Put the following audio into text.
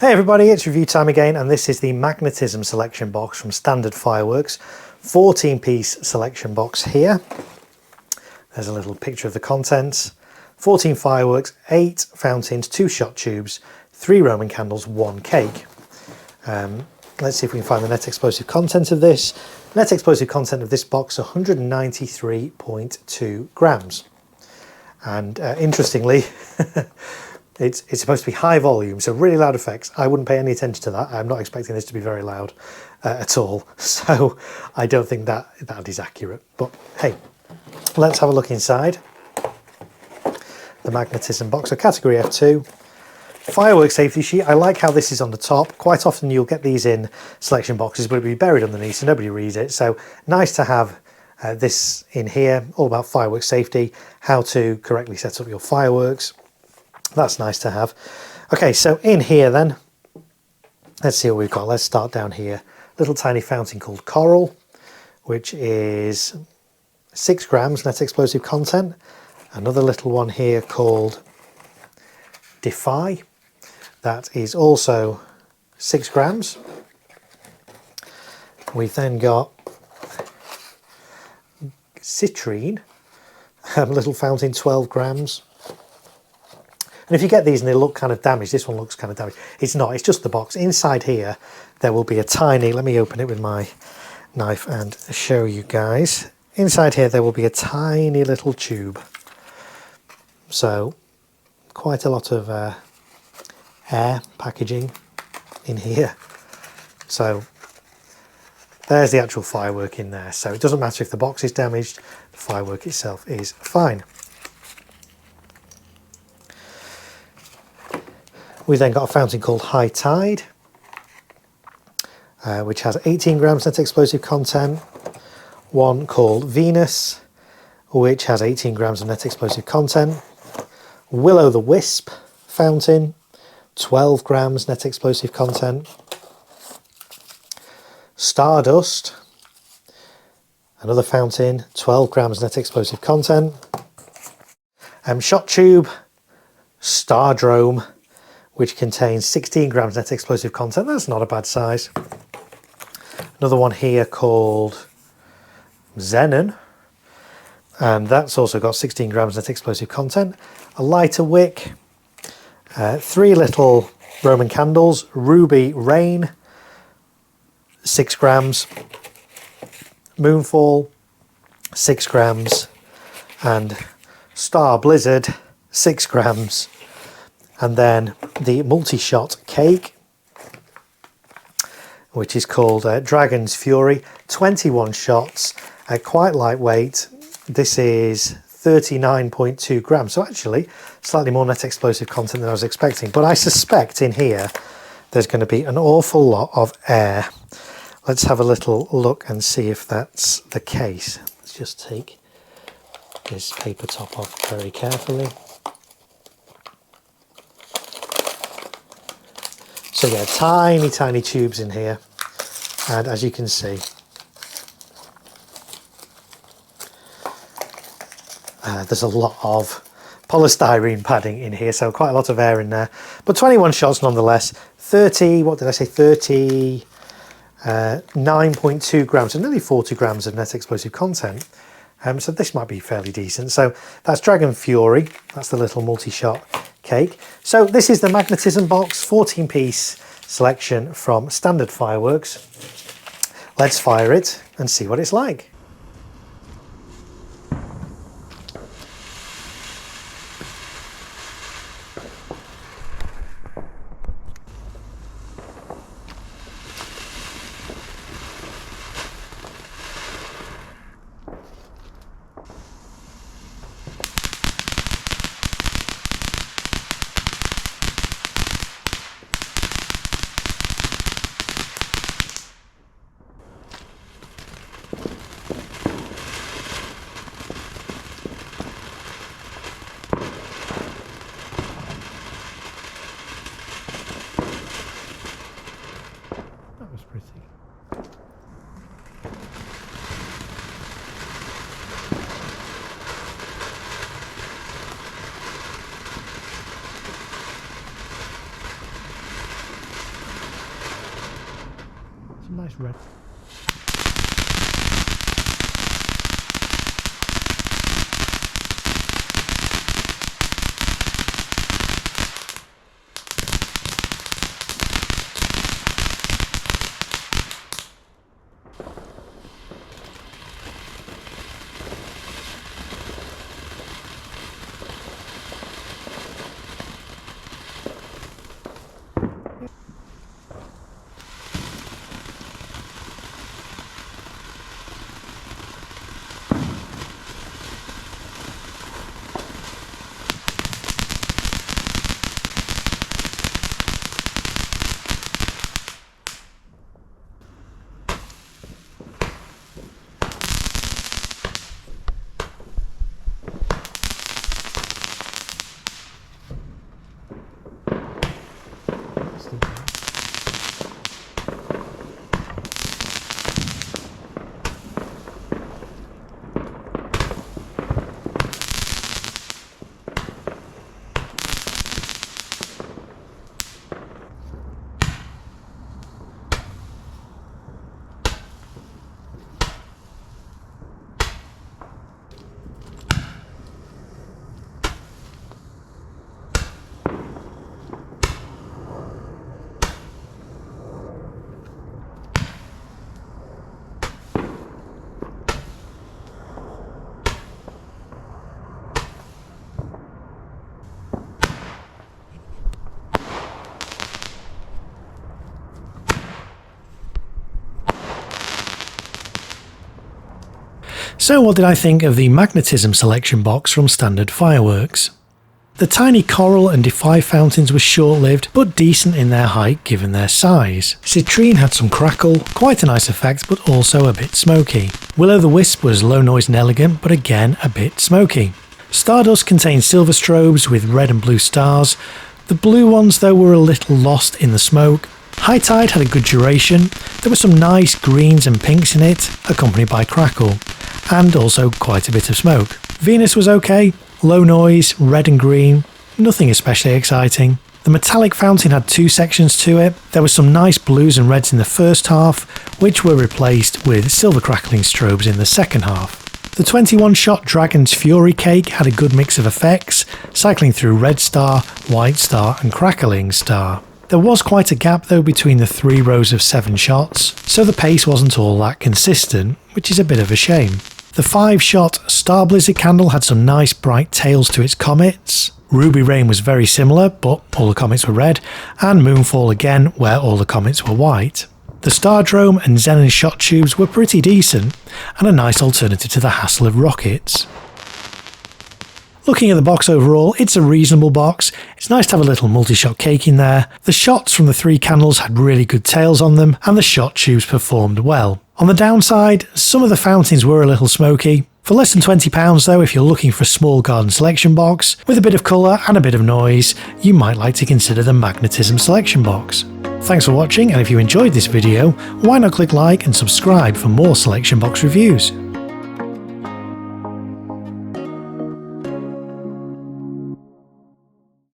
Hey everybody, it's review time again, and this is the Magnetism selection box from Standard Fireworks. 14-piece selection box here. There's a little picture of the contents. 14 fireworks, 8 fountains, 2 shot tubes, 3 Roman candles, 1 cake. Let's see if we can find the net explosive content of this. Net explosive content of this box, 193.2 grams. And interestingly, it's supposed to be high volume, so really loud effects. I wouldn't pay any attention to that. I'm not expecting this to be very loud at all. So I don't think that is accurate. But hey, let's have a look inside the Magnetism box. So category F2. Firework safety sheet. I like how this is on the top. Quite often you'll get these in selection boxes, but it'll be buried underneath so nobody reads it. So nice to have this in here, all about firework safety, how to correctly set up your fireworks. That's nice to have. Okay, so in here then, let's see what we've got. Let's start down here. Little tiny fountain called Coral, which is 6 grams net explosive content. Another little one here called Defy. That is also 6 grams. We've then got Citrine, a little fountain, 12 grams. And if you get these and they look kind of damaged, this one looks kind of damaged. It's not, it's just the box. Inside here, there will be a tiny, let me open it with my knife and show you guys. Inside here, there will be a tiny little tube. So, quite a lot of air packaging in here. So, there's the actual firework in there. So it doesn't matter if the box is damaged, the firework itself is fine. We then got a fountain called High Tide, which has 18 grams net explosive content. One called Venus, which has 18 grams of net explosive content. Will-o' the Wisp fountain, 12 grams net explosive content. Stardust, another fountain, 12 grams net explosive content. Shot tube, Stardrome, which contains 16 grams net explosive content. That's not a bad size. Another one here called Xenon, and that's also got 16 grams net explosive content. A lighter wick, 3 little Roman candles, Ruby Rain, 6 grams, Moonfall, 6 grams, and Star Blizzard, 6 grams. And then the multi-shot cake, which is called Dragon's Fury, 21 shots, quite lightweight. This is 39.2 grams, so actually slightly more net explosive content than I was expecting. But I suspect in here there's going to be an awful lot of air. Let's have a little look and see if that's the case. Let's just take this paper top off very carefully. So yeah, tiny, tiny tubes in here, and as you can see, there's a lot of polystyrene padding in here, so quite a lot of air in there. But 21 shots nonetheless, 9.2 grams, so nearly 40 grams of net explosive content. So this might be fairly decent. So that's Dragon Fury, that's the little multi-shot cake. So this is the Magnetism box, 14-piece selection from Standard Fireworks. Let's fire it and see what it's like. Some nice red. So what did I think of the Magnetism selection box from Standard Fireworks? The tiny coral and defy fountains were short-lived but decent in their height given their size. Citrine had some crackle, quite a nice effect but also a bit smoky. Will-o'-the-wisp was low noise and elegant but again a bit smoky. Stardust contained silver strobes with red and blue stars. The blue ones though were a little lost in the smoke. High Tide had a good duration. There were some nice greens and pinks in it, accompanied by crackle, and also quite a bit of smoke. Venus was okay, low noise, red and green, nothing especially exciting. The metallic fountain had two sections to it. There were some nice blues and reds in the first half, which were replaced with silver crackling strobes in the second half. The 21-shot Dragon's Fury cake had a good mix of effects, cycling through red star, white star and crackling star. There was quite a gap though between the 3 rows of 7 shots, so the pace wasn't all that consistent, which is a bit of a shame. The 5-shot Star Blizzard candle had some nice bright tails to its comets. Ruby Rain was very similar, but all the comets were red, and Moonfall again, where all the comets were white. The Stardrome and Xenon shot tubes were pretty decent, and a nice alternative to the hassle of rockets. Looking at the box overall, it's a reasonable box. It's nice to have a little multi-shot cake in there. The shots from the 3 candles had really good tails on them, and the shot tubes performed well. On the downside, some of the fountains were a little smoky. For less than £20 though, if you're looking for a small garden selection box, with a bit of colour and a bit of noise, you might like to consider the Magnetism selection box. Thanks for watching, and if you enjoyed this video, why not click like and subscribe for more selection box reviews.